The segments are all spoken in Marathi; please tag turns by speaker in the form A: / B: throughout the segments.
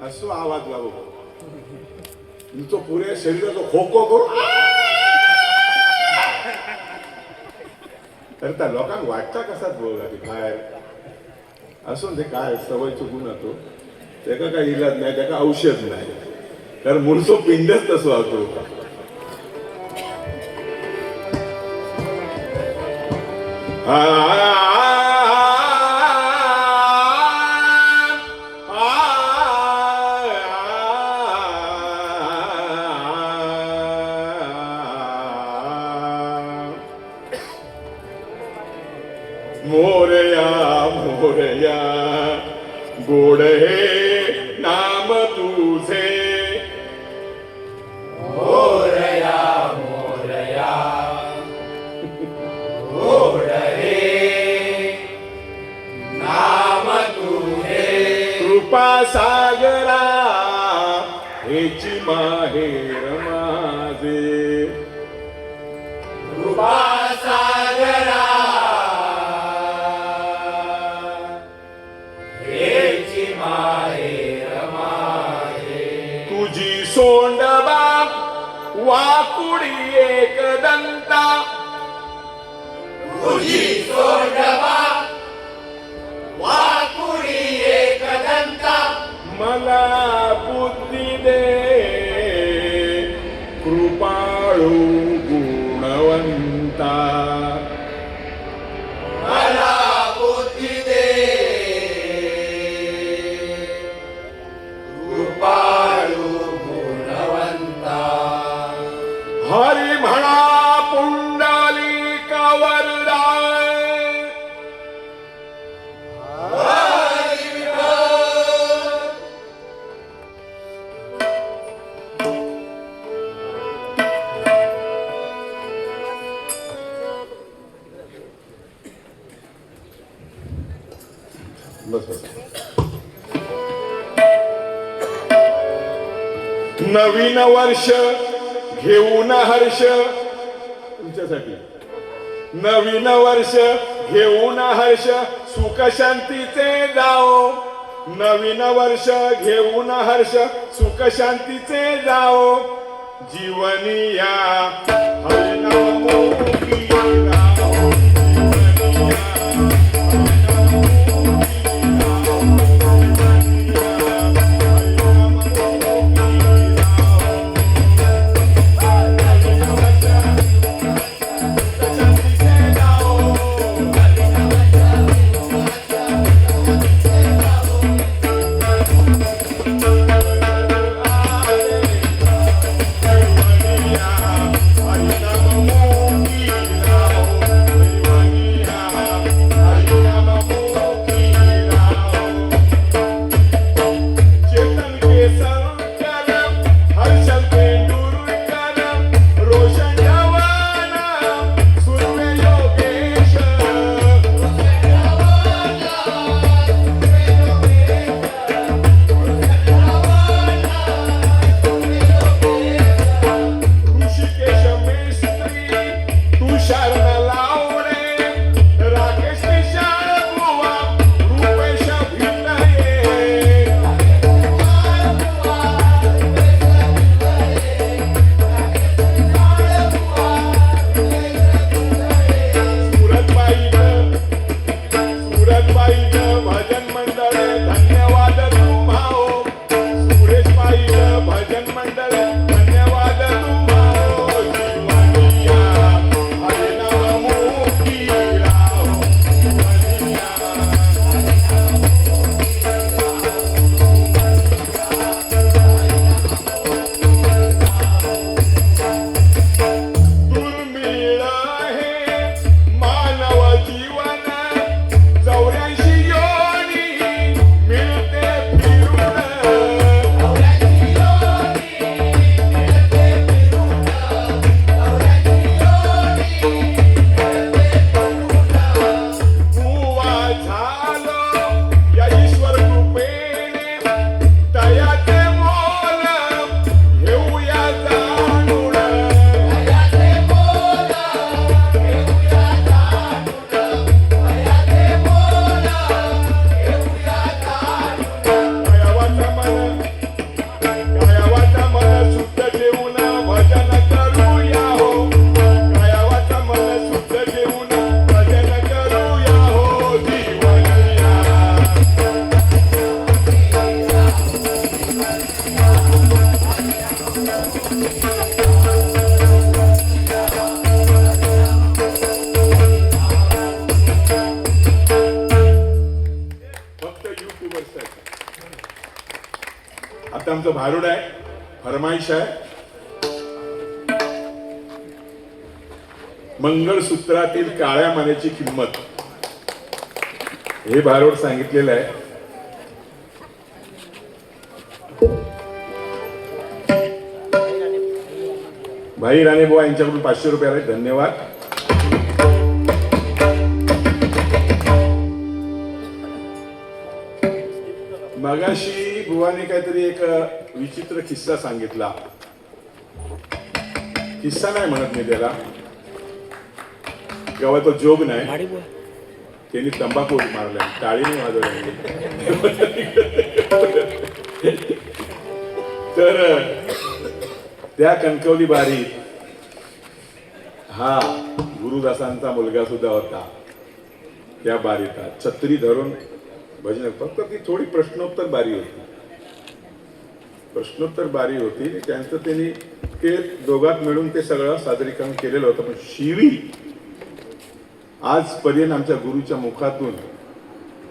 A: असो आवाज लावू तो पुऱ्या शरीराचा खोको करू तर त्या लोकांना वाटता कसाच बोल बाहेर असून ते काय सवयचं गुण होतो त्याका काय इलाज नाही त्याका औषध नाही कारण मुळसो पिंडच तसो होतो मोरया मोरया गोड हे नाम तुझे
B: मोरया मोरया गोड हे नाम तुझे
A: कृपा सागरा हेची माहेर माझे
B: कृपा सागरा
A: तुझी सोंडबा वाकुडी एक दंता
B: तुझी सोंडबा वाकुडी एक दंता
A: मला बुद्धी दे कृपाळू गुणवंता
B: मला बुद्धी दे कृपाळू गुणवंता
A: हरी म्हणा पुंडलिका वरदा
B: हरी विठ्ठल
A: बस बस नवीन वर्ष घेऊन हर्ष तुमच्यासाठी नवीन वर्ष घेऊन हर्ष सुख शांतीचे जाओ नवीन वर्ष घेऊन हर्ष सुख शांतीचे जाओ जीवनी या हरिनामोगी राहो जीवनी या हरिनाम मोगी राहो इथं भजन मंडळ धन्यवाद तुम्हा हो जीवनिया हरे नाम मुक्ती राहो जीवनिया दुर्मिळ आहे मानव जीवन 84 योनी मिळते फिरून बुवा झालो या ईश्वर कृपेने तयाचे मोल घेऊया जाणून कायावाचा मन शुद्ध ठेवून भजन करूया हो कायावाचा मन शुद्ध ठेवून भजन करूया हो जीवनिया फक्त युट्यूबर्ससाठी आता आमचं भारूड आहे फरमाईश आहे मंगळसूत्रातील काळ्या मानेची किंमत हे भारूड सांगितलेलं आहे भाई राणे बुवा यांच्याकडून 500 रुपये आले धन्यवाद मगाशी बुवाने काहीतरी एक विचित्र किस्सा सांगितला किस्सा नाही म्हणत मी त्याला केव्हा तो जोग नाही त्यांनी तंबाखू मारला टाळीने वाजवली तर त्या कणकवली बारीत हा गुरुदासांचा मुलगा सुद्धा होता त्या बारीता छत्री धरून भजन फक्त ती थोडी प्रश्नोत्तर बारी होती प्रश्नोत्तर बारी होती त्यांचं त्यांनी ते दोघात मिळून ते सगळं सादरीकरण केलेलं होतं पण शिवी आजपर्यंत आमच्या गुरुच्या मुखातून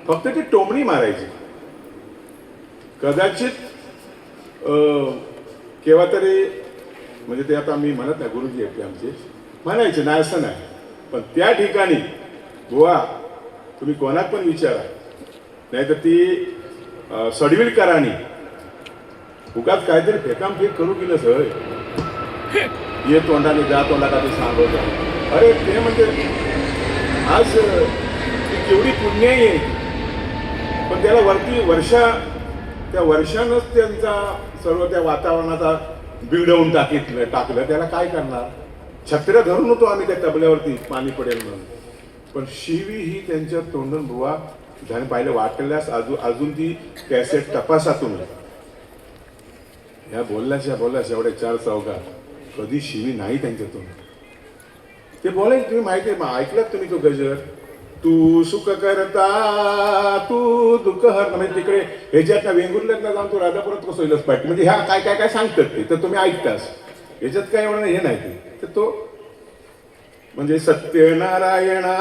A: फक्त ती टोमणी मारायची कदाचित केव्हा तरी म्हणजे ते आता मी म्हणत नाही गुरुजी येते आमचे म्हणायचे नाही असं नाही पण त्या ठिकाणी बुवा तुम्ही कोणात पण विचारा नाहीतर ती सडविलकरांनी उगाच काहीतरी फेकामफेक करू गेलं सर ये तोंडाने जा तोंडा का ते सांगत अरे ते म्हणजे आज ती केवढी पुण्य आहे पण त्याला वरती त्या वर्षानंच त्यांचा सर्व त्या वातावरणाचा बिघडवून टाकलं त्याला काय करणार छत्र्या धरून होतो आम्ही त्या तबल्यावरती पाणी पडेल म्हणून पण शिवी ही त्यांच्या तोंडून बुवा त्याने पाहिलं वाटल्यास अजून ती कॅसेट तपासा तुम्ही ह्या बोलल्याच्या एवढ्या 4 चौघात कधी शिवी नाही त्यांच्यातून ते बोलायचे तुम्ही माहिती आहे ऐकलात तुम्ही तो गजर तू सुख करता तू दुःख हर म्हणजे तिकडे ह्याच्यात ना वेंगुर्ल्यात ना जाऊन तो राजापुरात कसं होईलच पाहिजे म्हणजे ह्या काय काय काय सांगतात ते तर तुम्ही ऐकतास ह्याच्यात काय एवढं हे नाही ते तर तो म्हणजे सत्यनारायणा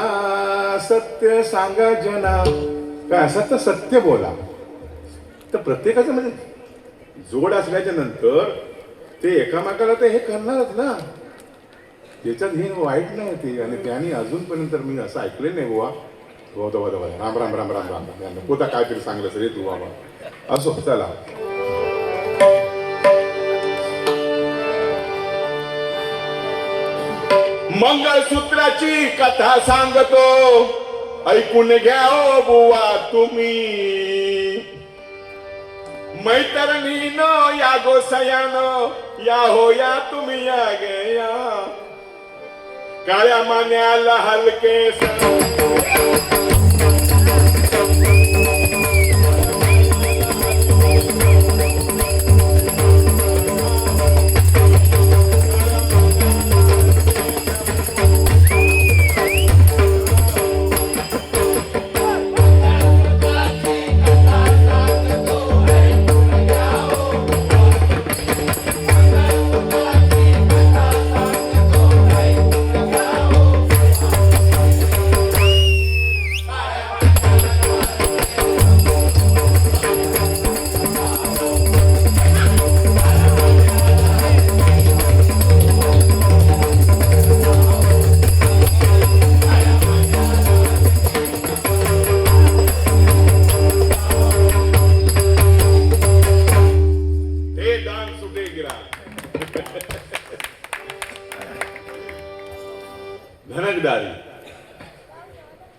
A: सत्य सांगा जना काय असं तर सत्य बोला तर प्रत्येकाचं म्हणजे जोड असल्याच्या नंतर ते एकामेकाला ते हे करणारच ना त्याच्यात हे वाईट नाही ते आणि त्यांनी अजूनपर्यंत मी असं ऐकलं नाही बुवा राम राम राम राम राम पोता काहीतरी सांगलं रे तू बाबा असो चला मंगळसूत्राची कथा सांगतो ऐकून घ्या ओ बुवा तुम्ही मैत्रिणीनो या गोसायानो या हो या तुम्ही या गे या काळ्या मान्याला हलके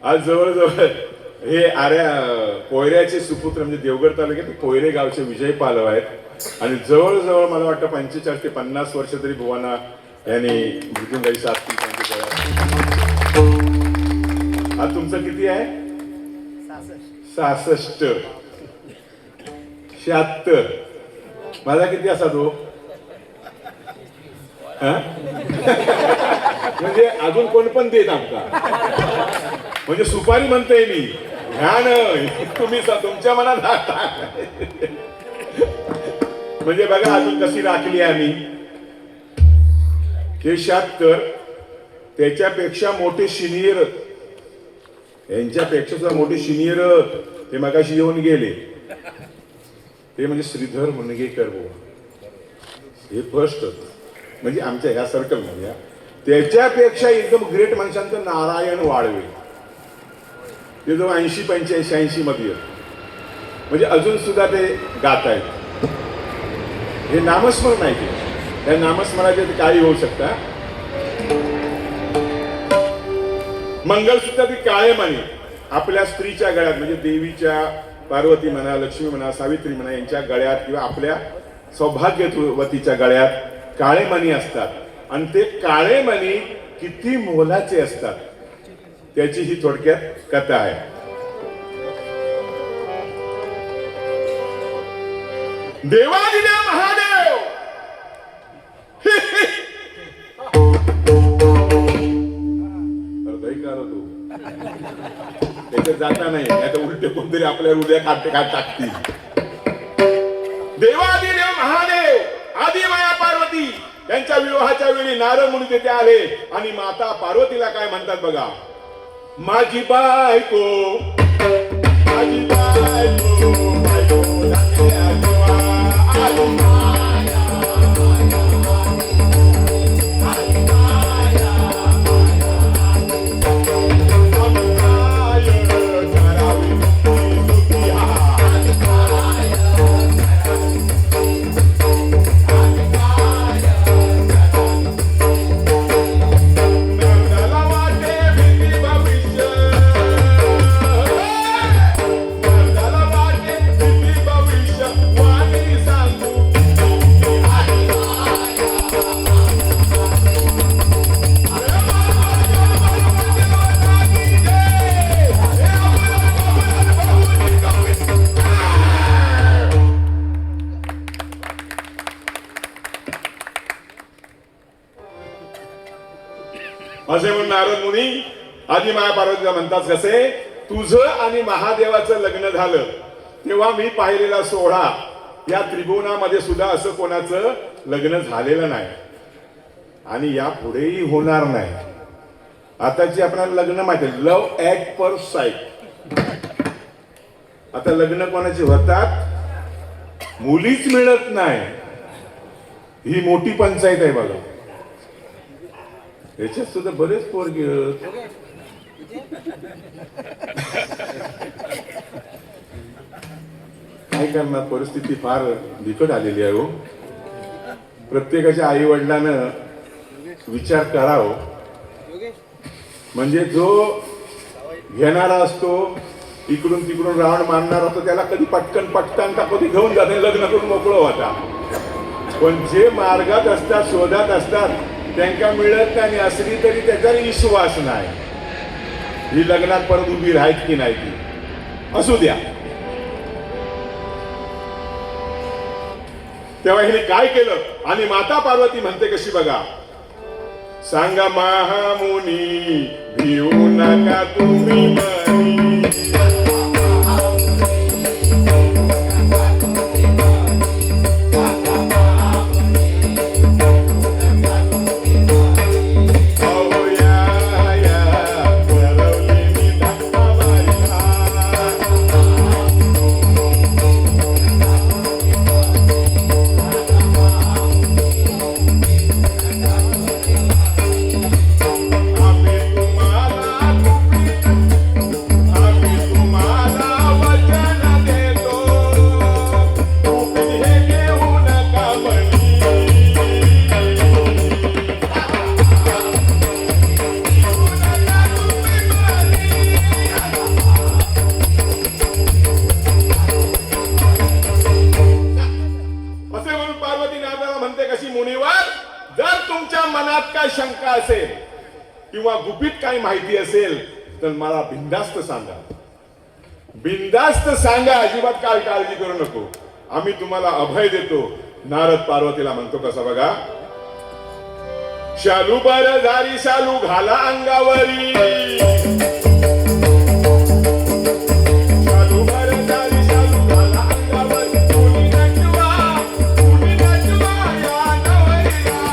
A: आज जवळजवळ हे पोयऱ्याचे सुपुत्र म्हणजे देवगड तालुक्यात पोयरे गावचे विजय पालव आहेत आणि जवळजवळ मला वाटतं 45 ते 50 वर्ष तरी बुवांना यांनी मृत्युंगाई साथ केली त्यांच्या गळ्यात. आज तुमचं किती आहे? 66. 76. माझा किती असा तो? म्हणजे अजून कोण पण देत आमका म्हणजे सुपारी म्हणतोय मी ध्यान तुम्ही तुमच्या मनात म्हणजे बघा अजून कशी राखली आम्ही. हे 76 त्याच्यापेक्षा मोठे सिनियर यांच्यापेक्षा सुद्धा मोठे सिनियर ते मगाशी येऊन गेले ते म्हणजे श्रीधर मुनगेकर बुवा हे फर्स्ट म्हणजे आमच्या ह्या सर्कल मध्ये. त्याच्यापेक्षा एकदम ग्रेट माणसांचं नारायण वाळवे ते जो 80-85 मध्ये म्हणजे अजून सुद्धा ते गात आहेत. हे नामस्मरण आहे की त्या नामस्मरणाचे काही होऊ शकता. मंगळसूत्र ती कायम आणि आपल्या स्त्रीच्या गळ्यात म्हणजे देवीच्या पार्वती म्हणा लक्ष्मी म्हणा सावित्री म्हणा यांच्या गळ्यात किंवा आपल्या सौभाग्यवतीच्या गळ्यात काळे मणी असतात आणि ते काळे मणी किती मोलाचे असतात त्याची ही थोडक्यात कथा आहे. देवादिदेव महादेव तू त्याच्यात जाता नाही आता उलटे कोणतरी आपल्याला उद्या खाते खात टाकतील. देवादिदेव महादेव आदी माया पार्वती यांच्या विवाहाच्या वेळी नारद मुनी तेथे आले आणि माता पार्वतीला काय म्हणतात बघा. माझी बायको माझी बायको बायको लागल्या जीवा आली माया आली माया असे म्हणून नारद मुनी आदी माया पार्वतीला म्हणतात कसे तुझं आणि महादेवाचं लग्न झालं तेव्हा मी पाहिलेला सोहळा या त्रिभुवनामध्ये सुद्धा असं कोणाचं लग्न झालेलं नाही आणि या पुढेही होणार नाही. आताची आपल्याला लग्न माहिती लव ॲट फर्स्ट साईट. आता लग्न कोणाची होतात मुलीच मिळत नाही. ही मोठी पंचायत आहे बघा. याच्यात सुद्धा बरेच पोरगे काय करणार परिस्थिती फार बिकट आलेली आहे हो. प्रत्येकाच्या आई वडिलांना विचार करावं म्हणजे जो घेणारा असतो इकडून तिकडून रावण मारणार असतो त्याला कधी पटकन का कधी घेऊन जाते लग्न करून मोकळं होता. पण जे मार्गात असतात शोधात असतात त्यांना मिळत नाही असली तरी त्याचा विश्वास नाही. ही लग्नात परत उभी राहत की नाही ती असू द्या. तेव्हा हिने काय केलं आणि माता पार्वती म्हणते कशी बघा. सांगा महामुनी भिऊ नका तुम्ही मनी पार्वती नारदाला म्हणते कशी मुनीवर, जर तुमच्या मनात काय शंका असेल किंवा गुपित काही माहिती असेल तर मला बिनधास्त सांगा, बिनधास्त सांगा, अजिबात काय काळजी करू नको, आम्ही तुम्हाला अभय देतो. नारद पार्वतीला म्हणतो कसा बघा, शालू बर झारी शालू घाला अंगावरी, शालू बर झारी शालू घाला अंगावरी, मुली नटवा या नवरीला.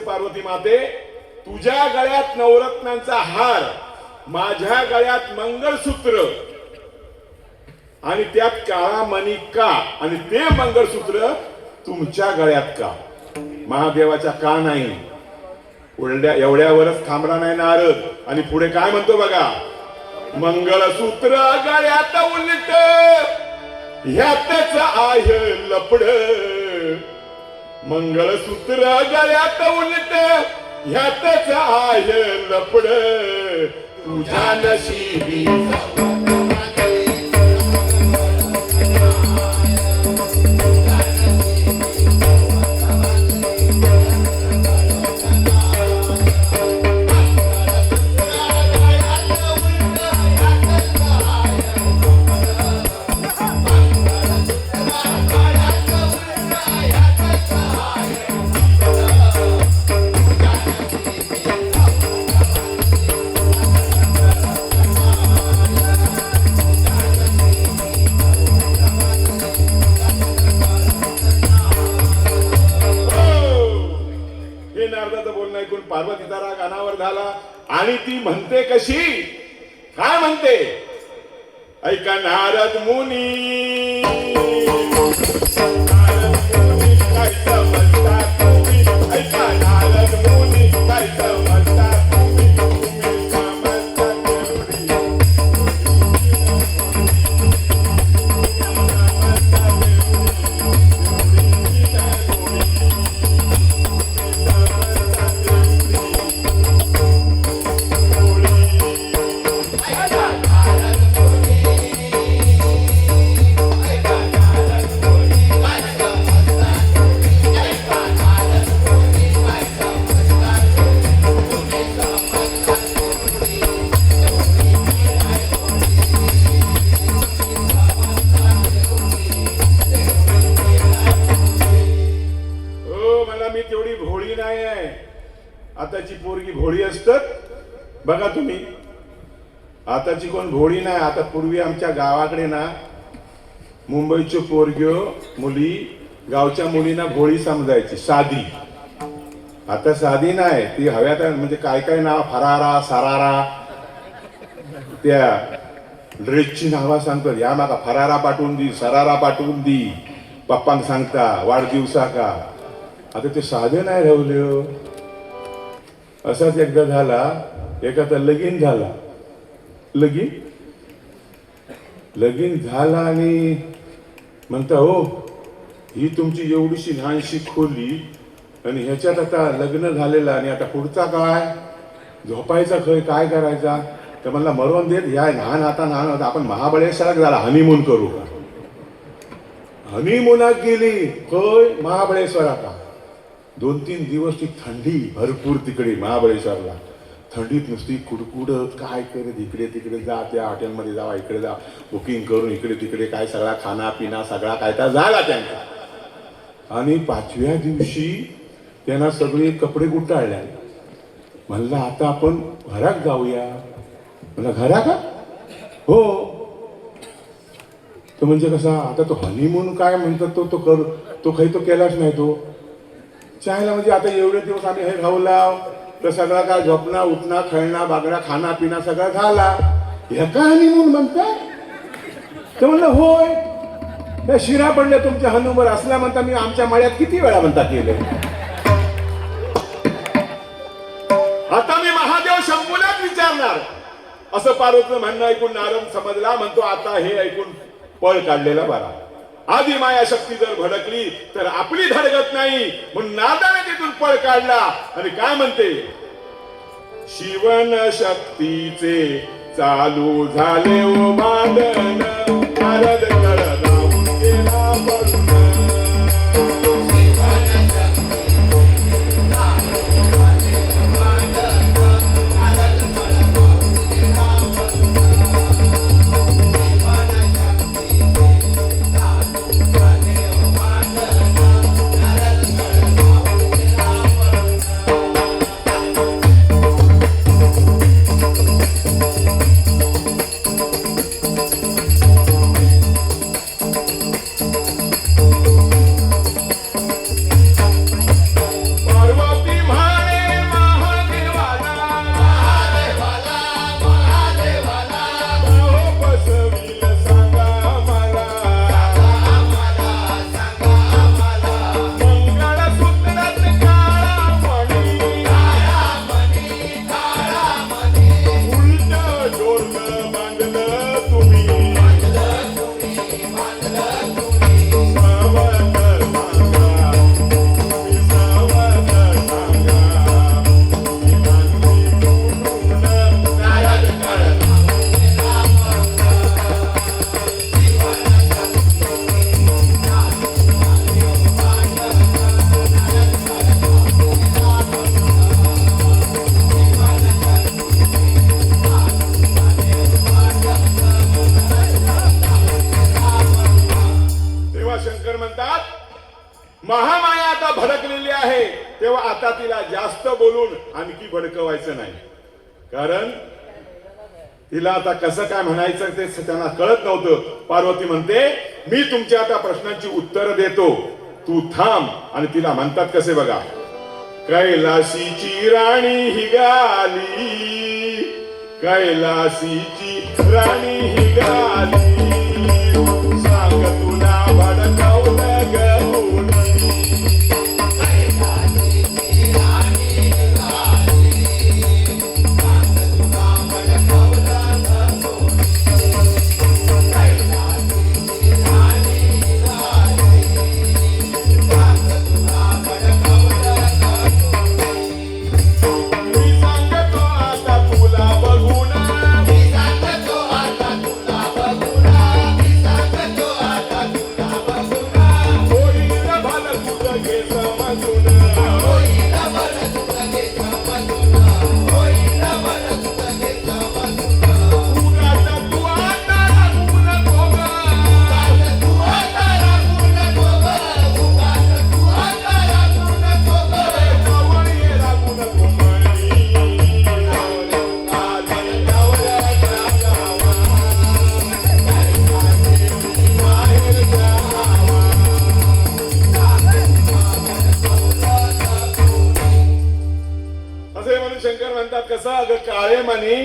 A: पार्वती माते, तुझ्या गळ्यात नवरत्नांचा हार, माझ्या गळ्यात मंगळसूत्र आणि त्यात काळा मणी का, आणि ते मंगळसूत्र तुमच्या गळ्यात का, महादेवाच्या का नाही? एवढ्यावरच थांबला नाही नारद आणि पुढे काय म्हणतो बघा, मंगळसूत्र गळ्यात उलट ह्यातच आहे लपड, मंगळसूत्र गळ्यात उलट ह्यातच आहे लपड, तुझ्या नशिबी पार्वतीचा राग अनावर झाला आणि ती म्हणते कशी, काय म्हणते, ऐका नारद मुनी, काय समजता तुम्ही, ऐका नारद मुनी, काय समजता तुम्ही, तुम्ही समजता आताची पोरगी भोळी असतात बघा तुम्ही, आताची कोण भोळी नाही. आता पूर्वी आमच्या गावाकडे ना मुंबईचे पोरग्यो मुली गावच्या मुलींना भोळी समजायची, साधी. आता साधी नाही, ती हव्यात म्हणजे काय काय नाव, फरारा सरारा, त्या ड्रेसची नावा सांगतात, या माका फरारा पाठवून दी, सरारा पाठवून दी, पप्पांक सांगता वाढदिवसा का. आता ते साधे नाही राहिले. असाच एकदा झाला, एखादा लगीन झाला, लगीन झाला आणि म्हणता हो ही तुमची एवढीशी लहानशी खोली आणि ह्याच्यात आता लग्न झालेलं आणि आता पुढचा काय, झोपायचा खय, काय करायचा. तर म्हणला मरवून देत, या लहान आता लहान होता, आपण महाबळेश्वरात झाला हनीमून करू का. हनीमूनात गेली खय महाबळेश्वरात. 2-3 दिवस ती थंडी भरपूर तिकडे महाबळेश्वरला. थंडीत नुसती कुडकुडत काय करत इकडे तिकडे जा, त्या हॉटेलमध्ये जावा, इकडे जा, बुकिंग करून इकडे तिकडे काय सगळा खाना पिना सगळा काय तर झाला त्यांचा. आणि 5व्या दिवशी त्यांना सगळे कपडे गुटाळले. म्हणलं आता आपण घरात जाऊया. म्हणलं घरा का? हो. तो म्हणजे कसा आता तो हनीमून काय म्हणतात तो काही तो केलाच नाही. तो चायला म्हणजे आता एवढे दिवस आम्ही हे घावला तर सगळा काय झोपणा उठणं खेळणं बागडा खाना पिना सगळा झाला, ह्या का हनीमून म्हणताय? तर म्हणलं होय, त्या शिरा पडल्या तुमच्या हनुमान असल्या म्हणता मी आमच्या माळ्यात किती वेळा म्हणता केले. आता मी महादेव शंभूलाच विचारणार असं पार्वतीचं म्हणणं ऐकून नारद समजला. म्हणतो आता हे ऐकून पळ काढलेला बरा. आधी माया शक्ती जर भडकली तर आपली धडगत नाही, म्हणून नारदाने तिथून पळ काढला. आणि काय म्हणते, शिवन शक्तीचे चालू झाले ओ भांडण, नारद कळला गेला पडून. महामाया आता भडकलेली आहे, तेव्हा आता तिला जास्त बोलून आणखी भडकवायचं नाही. कारण तिला आता कसं काय म्हणायचं ते त्यांना कळत नव्हतं. पार्वती म्हणते मी तुमच्या आता प्रश्नांची उत्तर देतो, तू थांब. आणि तिला म्हणतात कसे बघा, कैलासीची राणी ही गाली, कैलासीची राणी ही गाली, सांग तुला भडकवलं गहून. कसं अगं काळे मनी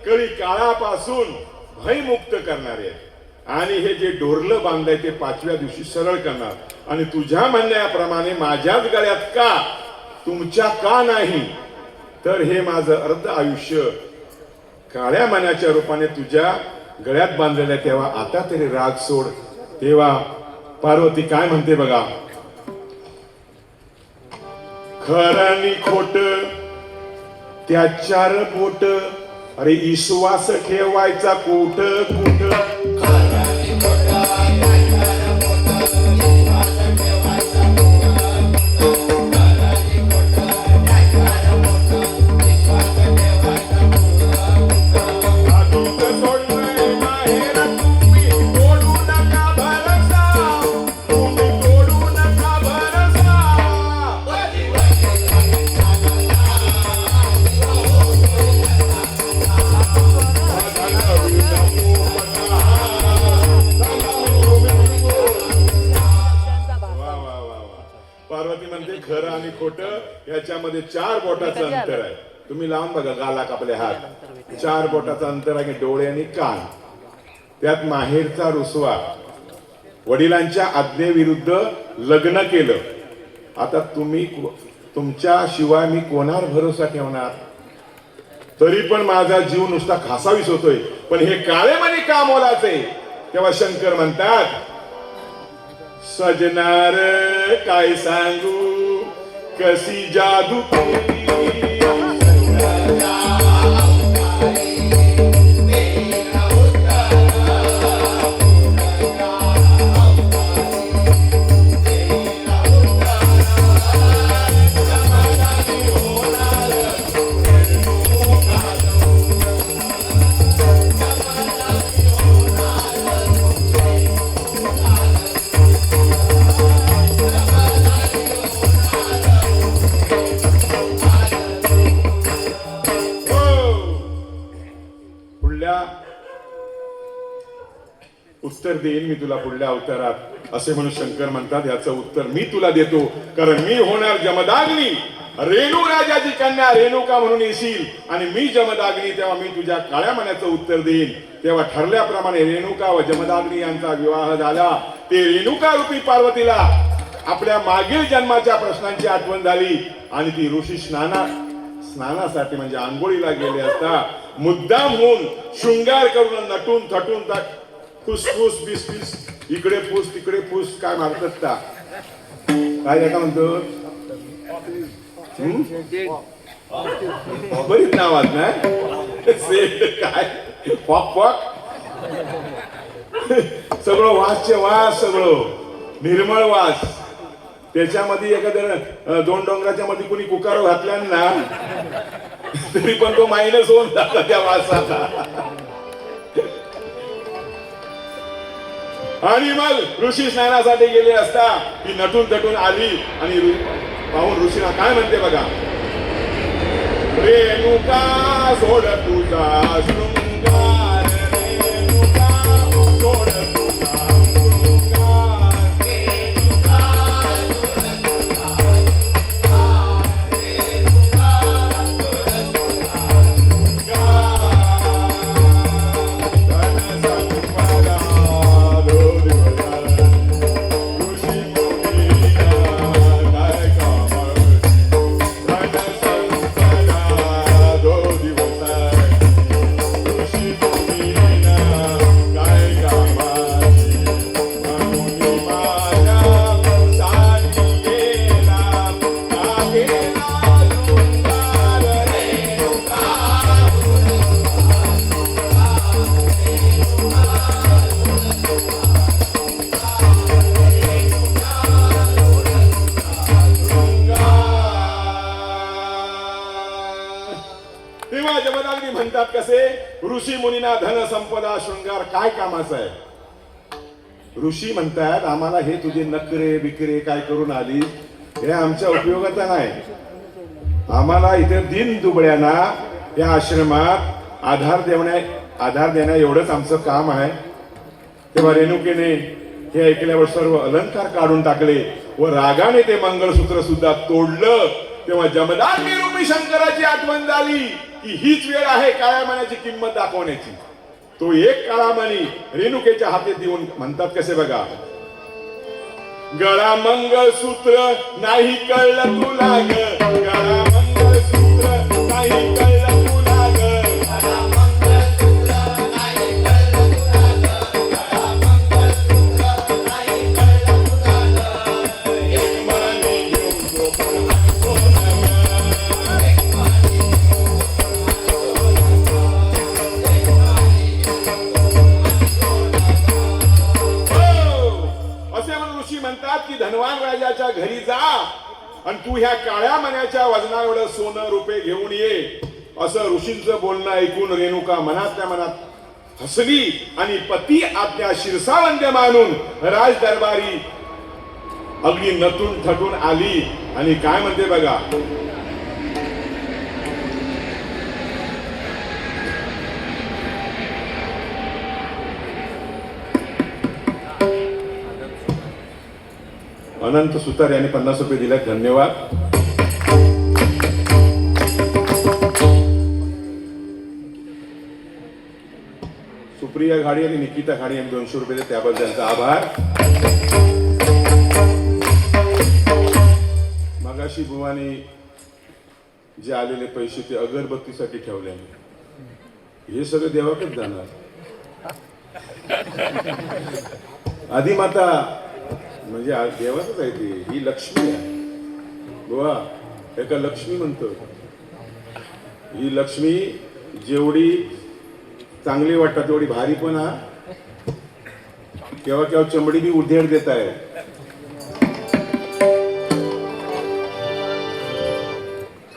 A: कळी काळापासून भयमुक्त करणारे आणि हे जे डोरलं बांधलंय ते 5व्या दिवशी सरळ करणार. आणि तुझ्या म्हणण्याप्रमाणे माझ्याच गळ्यात का तुमच्या का नाही, तर हे माझं अर्ध आयुष्य काळ्या मनाच्या रूपाने तुझ्या गळ्यात बांधलेलं आहे. तेव्हा आता तरी राग सोड. तेव्हा पार्वती काय म्हणते बघा, खरं खोट त्या 4 बोट, अरे विश्वास ठेवायचा कुठ कुठ. आणि खोटं याच्यामध्ये 4 बोटाचं अंतर आहे. तुम्ही लावून बघा गालाक आपले हात, 4 बोटाचं अंतर आहे. डोळे आणि कान, त्यात माहेरचा रुसवा, वडिलांच्या आज्ञेविरुद्ध लग्न केलं. आता तुम्ही तुमच्या शिवाय मी कोणावर भरोसा ठेवणार? तरी पण माझा जीव नुसता खासावीस होतोय, पण हे काळे मणी का मोलाचे? तेव्हा शंकर म्हणतात, सजनार काय सांगू कशी जादू केली. उत्तर देईन मी तुला पुढल्या अवतारात, असे म्हणून शंकर म्हणतात. याचं उत्तर मी तुला देतो, कारण मी होणार जमदाग्नी. रेणू राजाची कन्या रेणुका म्हणून येशील आणि मी जमदाग्नी, तेव्हा मी तुझ्या काळ्या मनाचं उत्तर देईन. तेव्हा ठरल्याप्रमाणे रेणुका व जमदाग्नी यांचा विवाह झाला. ते रेणुका रूपी पार्वतीला आपल्या मागील जन्माच्या प्रश्नांची आठवण झाली आणि ती ऋषी स्नानासाठी म्हणजे आंघोळीला गेले असता मुद्दाम होऊन शृंगार करून नटून थटून फुसफुस बिसफिस, इकडे फुस तिकडे फुस, काय मारतात का काय का म्हणतो, बरीच नावात ना काय पॉक पॉक, सगळं वासचे वास, सगळं निर्मळ वास. त्याच्यामध्ये एखाद्या 2 डोंगराच्या मध्ये कुणी कुकारो घातला ना तरी पण तो मायनस होऊन जाता त्या वासाचा. आणि मग ऋषी स्नानासाठी गेले असता ती नटून तटून आली आणि पाहून ऋषीला काय म्हणते बघा, रेणुका सोड तुझा शृंगार, रेणुका सोड तुझा शृंगार, रेणुका सोड तुझा शृंगार, रेणुका सोड तुझा म्हणतात कसे, ऋषी मुनीना धन संपदा शृंगार काय कामाचं आहे. ऋषी म्हणतात आम्हाला हे तुझे नखरे बिकरे काय करून आली हे आमच्या उपयोगाचा नाही. आम्हाला इथे दिन दुबळ्यांना या आश्रमात आधार देण्या एवढंच आमचं काम आहे. तेव्हा रेणुकेने हे ऐकल्यावर सर्व अलंकार काढून टाकले व रागाने ते मंगळसूत्र सुद्धा तोडलं. तेव्हा जमदाग्नी रूपी शंकराची आठवण झाली की हीच वेळ आहे काळ्या मण्याची किंमत दाखवण्याची. तो एक काळा मणी रेणुकेच्या हाती देऊन म्हणतात कसे बघा, गळा मंगळसूत्र नाही कळलं तुला ग, गळा मंगळसूत्र नाही कळलं तुला ग, गळा मंगळसूत्र नाही कळलं तुला ग, गळा मंगळसूत्र नाही कळलं तुला ग, एक मणी घेऊन सोनं म्हणतात की धनवान राजाच्या घरी जा आणि तू ह्या काळ्या मण्याच्या वजना एवढं सोनं रुपये घेऊन ये. असं ऋषींचं बोलणं ऐकून रेणुका मनातल्या मनात हसली आणि पती आज्ञा शिरसावंद्य मानून राज दरबारी अगदी नटून थटून आली आणि काय म्हणते बघा, अनंत सुतार यांनी 50 रुपये दिले, धन्यवाद. सुप्रिया घाडी आणि निकिता घाडी यांनी 200 रुपये दिले, त्याबद्दल त्यांचा आभार. मगाशी बुवाने जे आलेले पैसे ते अगरबत्तीसाठी ठेवले, हे सगळं देवाकच जाणार. आदिमाता म्हणजे देवाचंच आहे ती, ही लक्ष्मी आहे बुवा. एका लक्ष्मी म्हणतो, ही लक्ष्मी जेवढी चांगली वाटतात तेवढी भारी पण हा. केव्हा केव्हा चमडी बी उधेड देत आहे.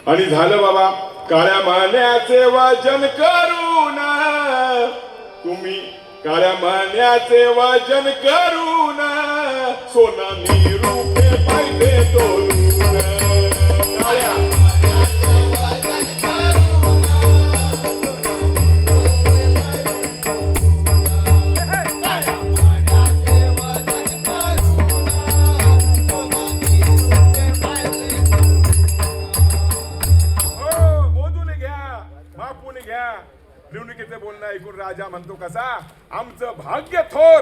A: आणि झालं बाबा, काळ्या मान्याचे वाजन करून तुम्ही, काळ्या मान्याचे वाजन करून सोनानी रूपे पाहिजे तोरून. काळ्या निवडणुकीचे बोलणं ऐकून राजा म्हणतो कसा, आमचं भाग्य थोर,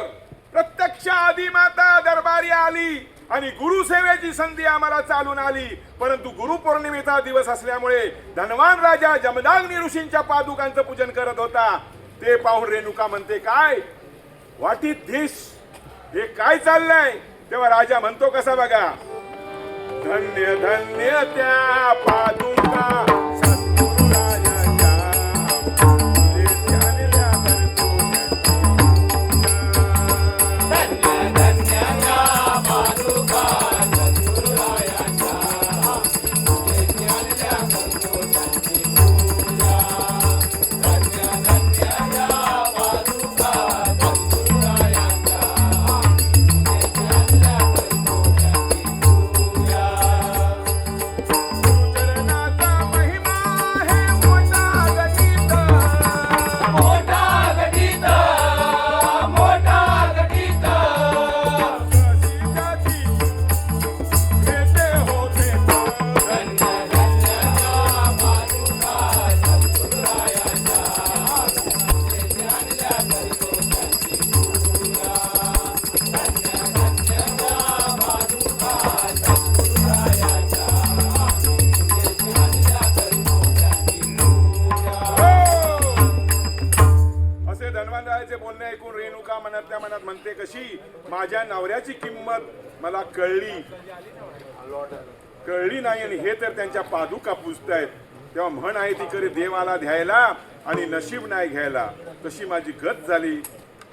A: प्रत्यक्ष आदिमाता दरबारी आली आणि गुरुसेवेची संधी आम्हाला चालून आली. परंतु गुरुपौर्णिमेचा दिवस असल्यामुळे धनवान राजा जमदाग्नी ऋषींच्या पादुकांचं पूजन करत होता. ते पाहून रेणुका म्हणते, काय व्हॉट इज धिस, हे काय चाललंय. तेव्हा राजा म्हणतो कसा बघा, धन्य धन्य त्या पादुका मनात म्हणते कशी, माझ्या नवऱ्याची किंमत मला कळली नाही आणि हे तर त्यांच्या पादुका पुजतायत. तेव्हा म्हण आहे ती करे, देवाला ध्यायला आणि नशीब नाही घ्यायला. तशी माझी गत झाली.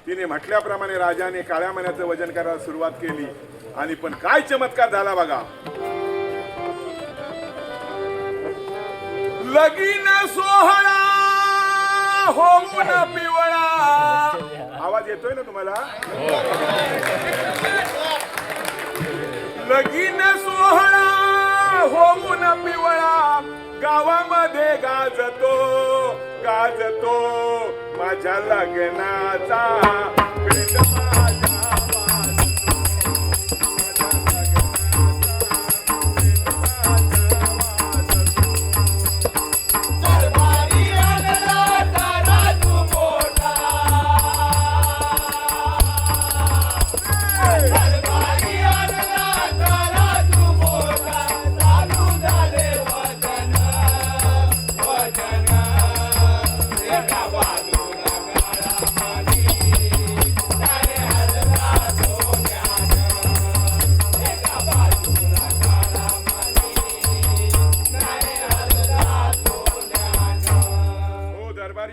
A: तिने म्हटल्याप्रमाणे राजाने काळ्या मण्याचं वजन करायला सुरुवात केली. आणि पण काय चमत्कार झाला बघा, लगीन सोहळा होऊन पिवळा. आवाज येतोय ना तुम्हाला? लगीन सोहळा होऊन पिवळा, गावामध्ये गाजतो माझ्या लग्नाचा पेट माझ्या.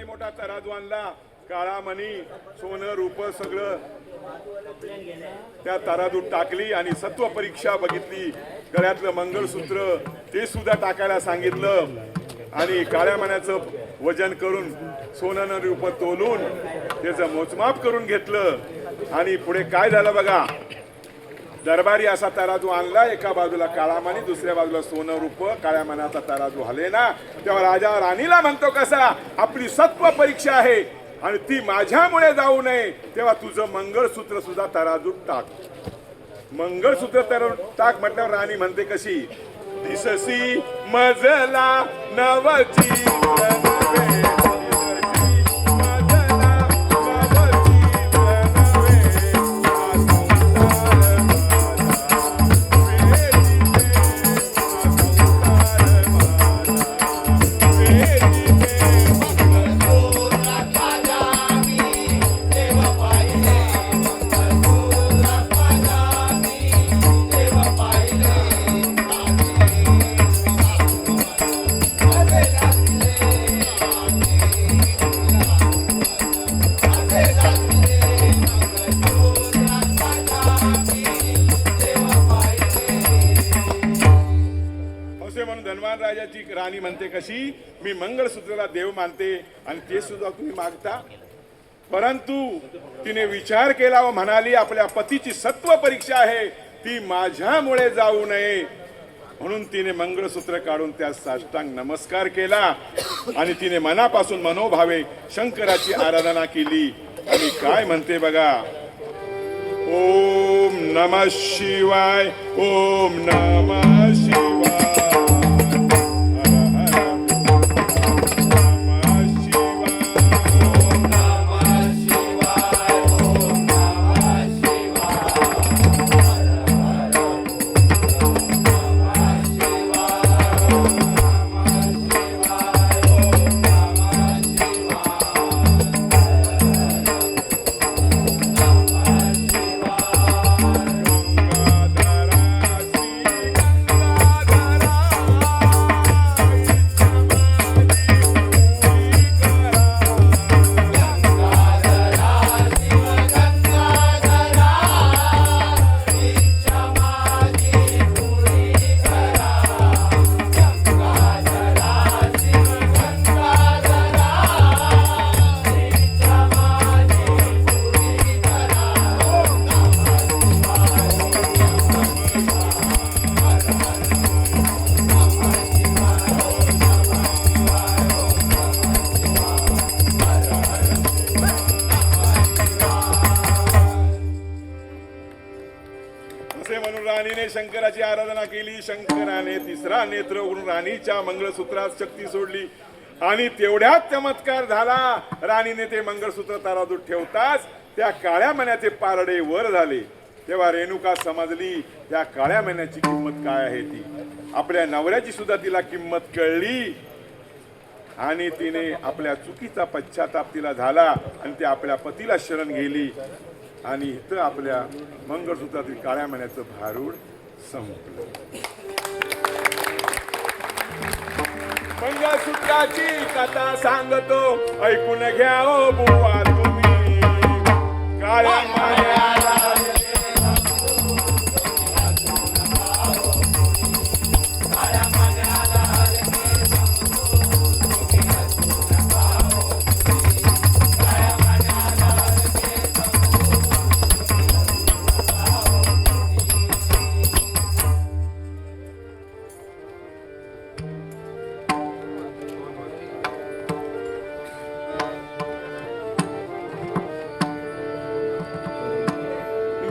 A: मोठा तराजू आणला, काळा मणी सोनं रूप सगळं त्या तराजूत टाकली आणि सत्व परीक्षा बघितली. गळ्यातलं मंगळसूत्र ते सुद्धा टाकायला सांगितलं आणि काळ्या मण्याचं वजन करून सोनं रूप तोलून त्याचं मोजमाप करून घेतलं. आणि पुढे काय झालं बघा, दरबारी असा तराजू आणला, एका बाजूला काळा मणी, दुसऱ्या बाजूला सोनं रूप, काळ्या मनाचा तराजू हले ना. तेव्हा राजा राणीला म्हणतो कसा, आपली सत्व परीक्षा आहे आणि ती माझ्यामुळे जाऊ नये, तेव्हा तुझं मंगळसूत्र सुद्धा तराजूत टाक. मंगळसूत्र टाक म्हटल्यावर राणी म्हणते कशी, दिससी मजला नवची त्याची राणी म्हणते कशी, मी मंगळसूत्राला देव मानते आणि ते सुद्धा तुम्ही मागता. परंतु तिने विचार केला व म्हणाली, आपल्या पतीची सत्व परीक्षा आहे, ती माझ्यामुळे जाऊ नये. म्हणून तिने मंगळसूत्र काढून त्या साष्टांग नमस्कार केला आणि तिने मनापासून मनोभावे शंकराची आराधना केली. आणि काय म्हणते बघा, ओम नमः शिवाय, ओम नमः शिवाय. राणीने शंकराची आराधना केली. शंकराने तिसरा नेत्र उघडून राणीच्या मंगळसूत्रात शक्ती सोडली आणि तेवढ्यात चमत्कार झाला. राणीने ते मंगळसूत्र तारादूत ठेवताच त्या काळ्या मण्याचे पारडे वर झाले. तेव्हा रेणुका समजली त्या काळ्या मण्याची किंमत काय आहे. ती आपल्या नवऱ्याची सुद्धा तिला किंमत कळली आणि तिने आपल्या चुकीचा पश्चाताप तिला झाला आणि ती आपल्या पतीला शरण गेली आणि इथं आपल्या मंगळसूत्रातील काळ्या मण्याचं भारूड संपलं. मंगळसूत्राची कथा सांगतो, ऐकून घ्या ओ बुवा तुम्ही. काळ्या मण्याला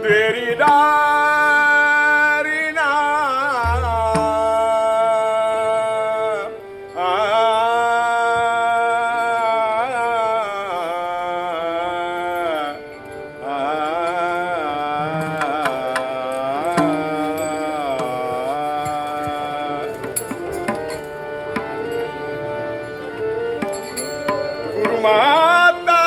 A: Very darina, Guru Mata.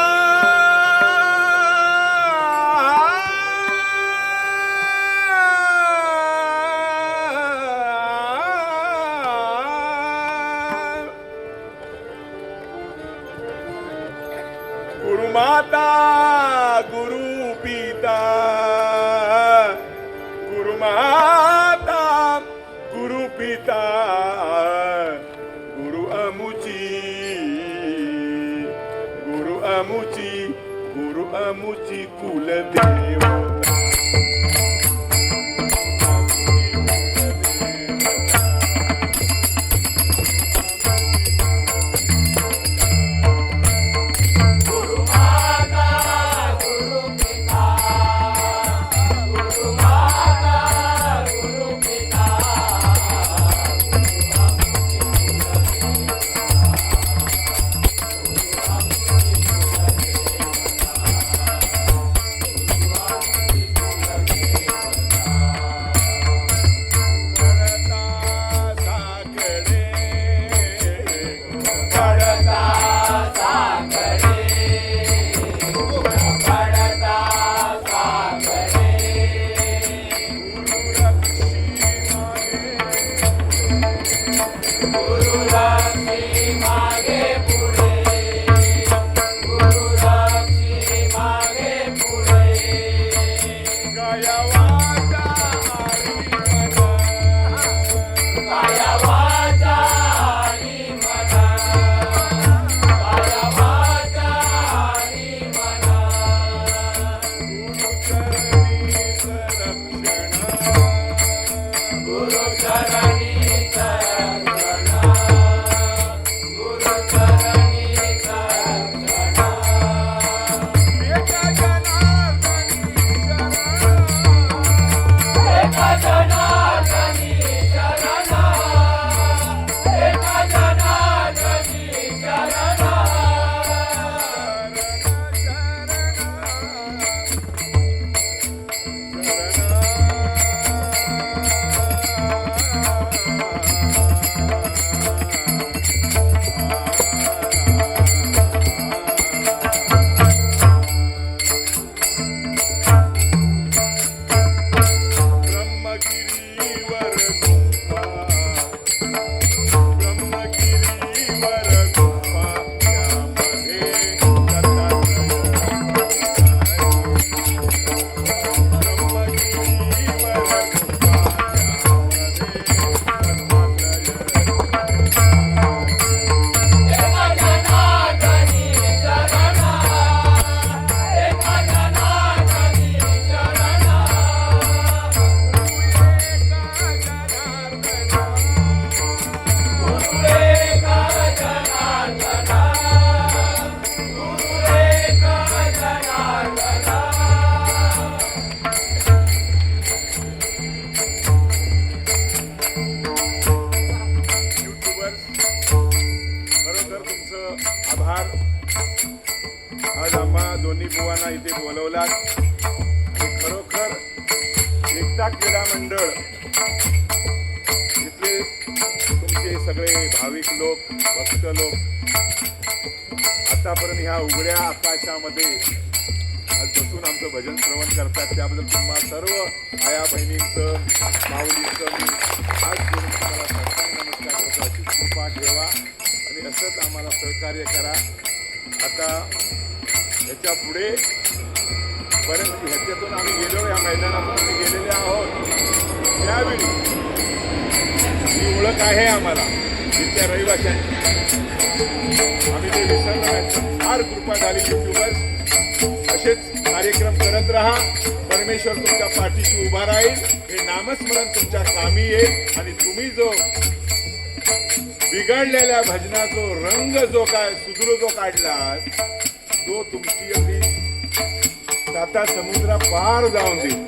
A: गुरु माता, गुरु पिता, गुरु माता, गुरु पिता, गुरु अमुची, गुरु अमुची, गुरु अमुची कुलदेवता. युट्यूबर्स, खरोखर तुमचं आभार. आज आम्हा दोन्ही बुवांना इथे बोलवलात आणि खरोखर एकता क्रीडा मंडळ इथले तुमचे सगळे भाविक लोक, भक्त लोक आतापर्यंत ह्या उघड्या आकाशामध्ये आज बसून आमचं भजन श्रवण करतात. त्याबद्दल तुम्हा सर्व आया बहिणींचं, माऊलींचं मी आज बोलून तुम्हाला साष्टांग नमस्कार करतो. अशीच कृपा ठेवा आणि असंच आम्हाला सहकार्य करा. आता ह्याच्या पुढे बरेच ह्याच्यातून आम्ही गेलो, या मैदानातून आम्ही गेलेले आहोत. त्यावेळी ही ओळख आहे आम्हाला इथल्या रहिवाशांची. आम्ही ते विसरलो नाही. फार कृपा झाली. युट्यूबर्स असेच कार्यक्रम करत राहा. परमेश्वर तुमच्या पाठीशी उभा राहील. हे नामस्मरण तुमच्या कामी येईल आणि तुम्ही जो बिघडलेल्या भजनाचो रंग जो काय सुधरू जो काढलास तो तुमची अगदी साता समुद्रा पार जाऊन देईल.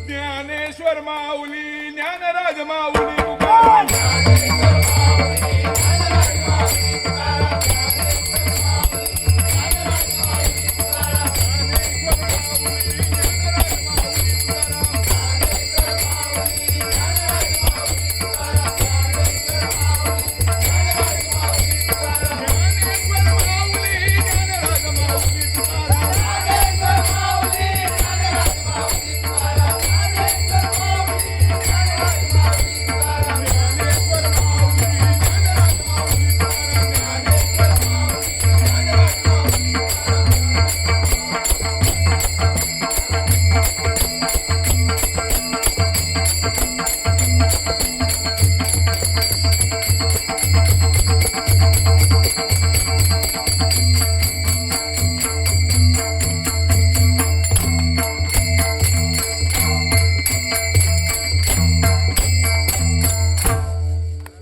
A: ज्ञानेश्वर माऊली, ज्ञानराज माऊली तुकाराम.